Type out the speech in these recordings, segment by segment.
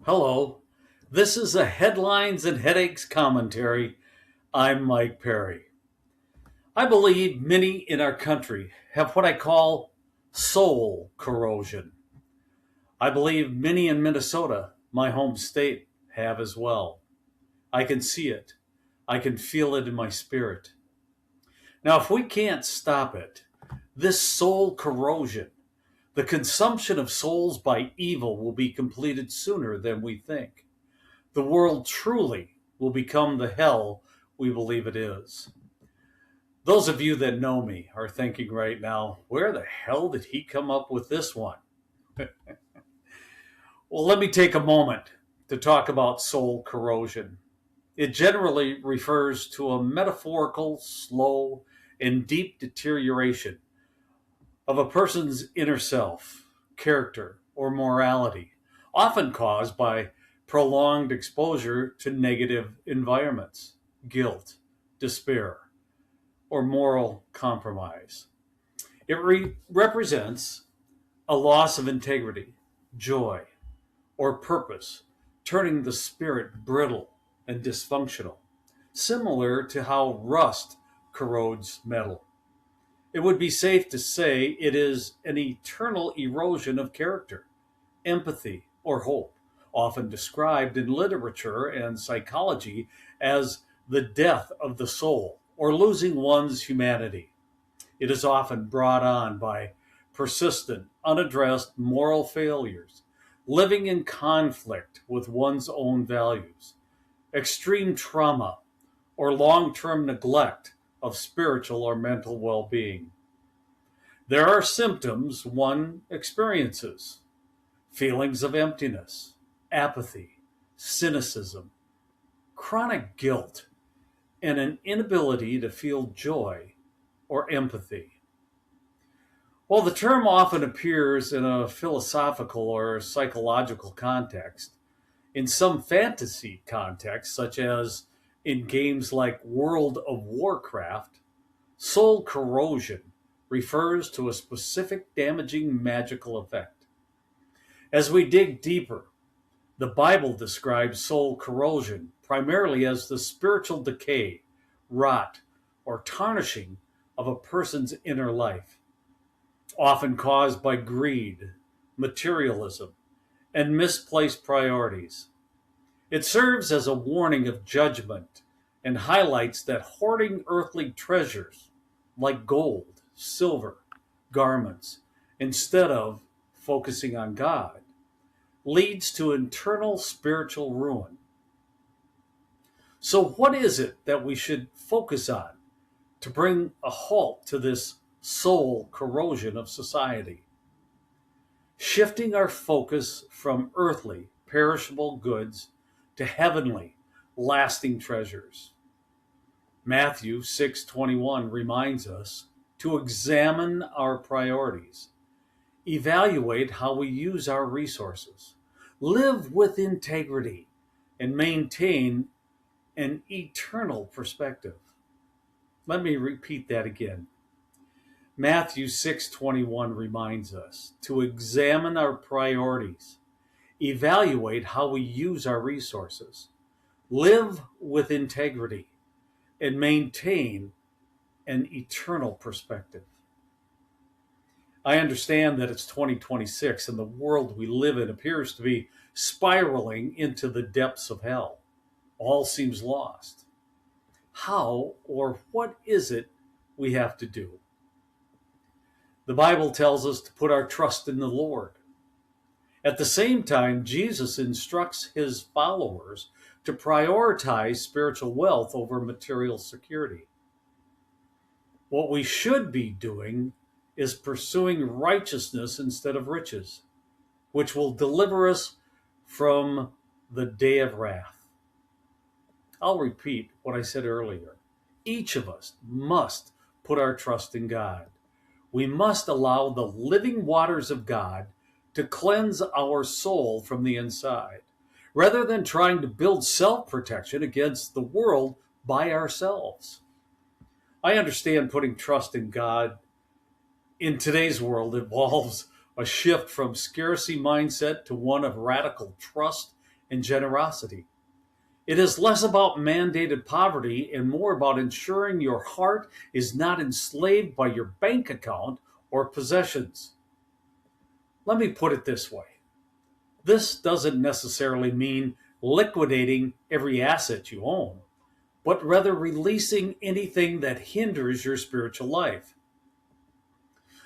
Hello, this is a Headlines and Headaches commentary. I'm Mike Parry. I believe many in our country have what I call soul corrosion. I believe many in Minnesota, my home state, have as well. I can see it. I can feel it in my spirit. Now, if we can't stop it, this soul corrosion, the consumption of souls by evil will be completed sooner than we think. The world truly will become the hell we believe it is. Those of you that know me are thinking right now, where the hell did he come up with this one? Well, let me take a moment to talk about soul corrosion. It generally refers to a metaphorical, slow, and deep deterioration of a person's inner self, character, or morality, often caused by prolonged exposure to negative environments, guilt, despair, or moral compromise. It represents a loss of integrity, joy, or purpose, turning the spirit brittle and dysfunctional, similar to how rust corrodes metal. It would be safe to say it is an eternal erosion of character, empathy, or hope, often described in literature and psychology as the death of the soul or losing one's humanity. It is often brought on by persistent, unaddressed moral failures, living in conflict with one's own values, extreme trauma, or long term neglect of spiritual or mental well being. There are symptoms one experiences: feelings of emptiness, apathy, cynicism, chronic guilt, and an inability to feel joy or empathy. While the term often appears in a philosophical or psychological context, in some fantasy contexts, such as in games like World of Warcraft, soul corrosion refers to a specific damaging magical effect. As we dig deeper, the Bible describes soul corrosion primarily as the spiritual decay, rot, or tarnishing of a person's inner life, often caused by greed, materialism, and misplaced priorities. It serves as a warning of judgment and highlights that hoarding earthly treasures like gold, silver, garments, instead of focusing on God, leads to internal spiritual ruin. So, what is it that we should focus on to bring a halt to this soul corrosion of society? Shifting our focus from earthly, perishable goods to heavenly, lasting treasures. Matthew 6:21 reminds us to examine our priorities, evaluate how we use our resources, live with integrity, and maintain an eternal perspective. Let me repeat that again. Matthew 6:21 reminds us to examine our priorities, evaluate how we use our resources, live with integrity, and maintain an eternal perspective. I understand that it's 2026 and the world we live in appears to be spiraling into the depths of hell. All seems lost. How or what is it we have to do? The Bible tells us to put our trust in the Lord. At the same time, Jesus instructs his followers to prioritize spiritual wealth over material security. What we should be doing is pursuing righteousness instead of riches, which will deliver us from the day of wrath. I'll repeat what I said earlier. Each of us must put our trust in God. We must allow the living waters of God to cleanse our soul from the inside, rather than trying to build self-protection against the world by ourselves. I understand putting trust in God in today's world involves a shift from scarcity mindset to one of radical trust and generosity. It is less about mandated poverty and more about ensuring your heart is not enslaved by your bank account or possessions. Let me put it this way: this doesn't necessarily mean liquidating every asset you own, but rather releasing anything that hinders your spiritual life.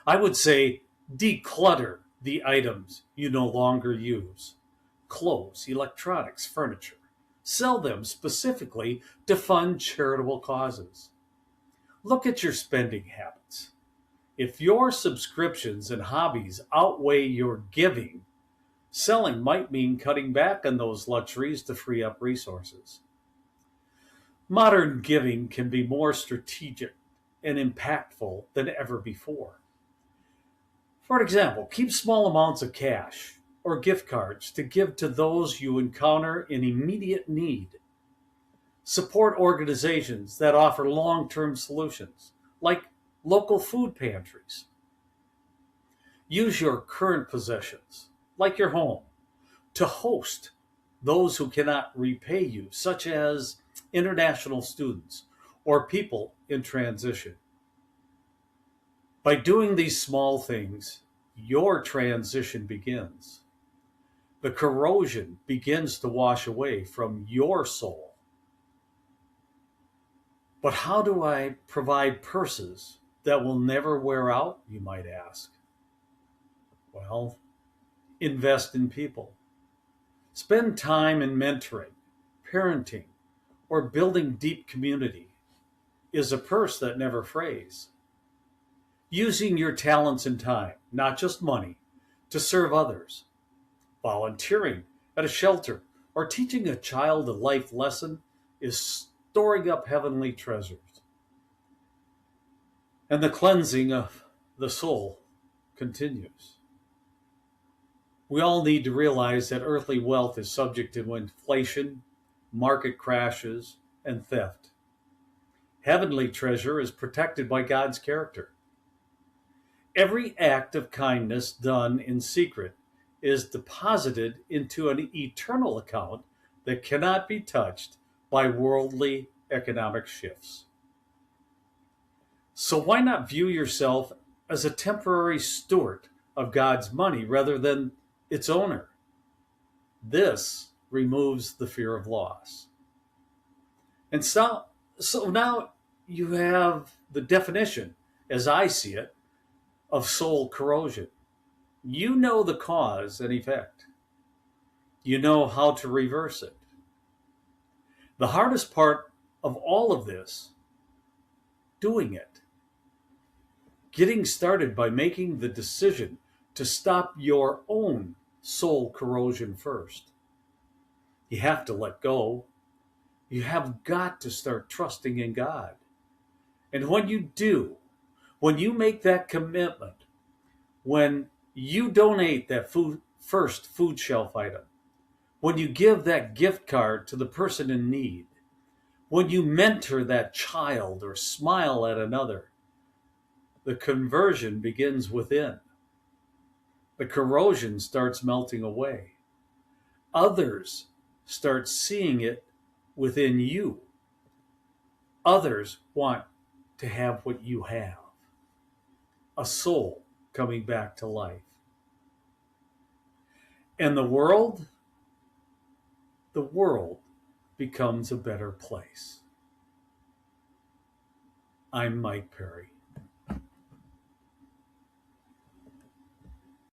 I would say declutter the items you no longer use: clothes, electronics, furniture. Sell them specifically to fund charitable causes. Look at your spending habits. If your subscriptions and hobbies outweigh your giving, selling might mean cutting back on those luxuries to free up resources. Modern giving can be more strategic and impactful than ever before. For example, keep small amounts of cash or gift cards to give to those you encounter in immediate need. Support organizations that offer long term solutions, like local food pantries. Use your current possessions, like your home, to host those who cannot repay you, such as international students or people in transition. By doing these small things, your transition begins. The corrosion begins to wash away from your soul. But how do I provide purses that will never wear out, you might ask? Well, invest in people. Spend time in mentoring, parenting, or building deep community is a purse that never frays. Using your talents and time, not just money, to serve others. Volunteering at a shelter or teaching a child a life lesson is storing up heavenly treasures. And the cleansing of the soul continues. We all need to realize that earthly wealth is subject to inflation, market crashes, and theft. Heavenly treasure is protected by God's character. Every act of kindness done in secret is deposited into an eternal account that cannot be touched by worldly economic shifts. So why not view yourself as a temporary steward of God's money rather than its owner? This removes the fear of loss. And so now you have the definition, as I see it, of soul corrosion. You know the cause and effect. You know how to reverse it. The hardest part of all of this, doing it. Getting started by making the decision to stop your own soul corrosion first. You have to let go. You have got to start trusting in God. And when you do, when you make that commitment, when you donate that first food shelf item, when you give that gift card to the person in need, when you mentor that child or smile at another, the conversion begins within. The corrosion starts melting away. Others start seeing it within you. Others want to have what you have: a soul coming back to life. And the world becomes a better place. I'm Mike Parry.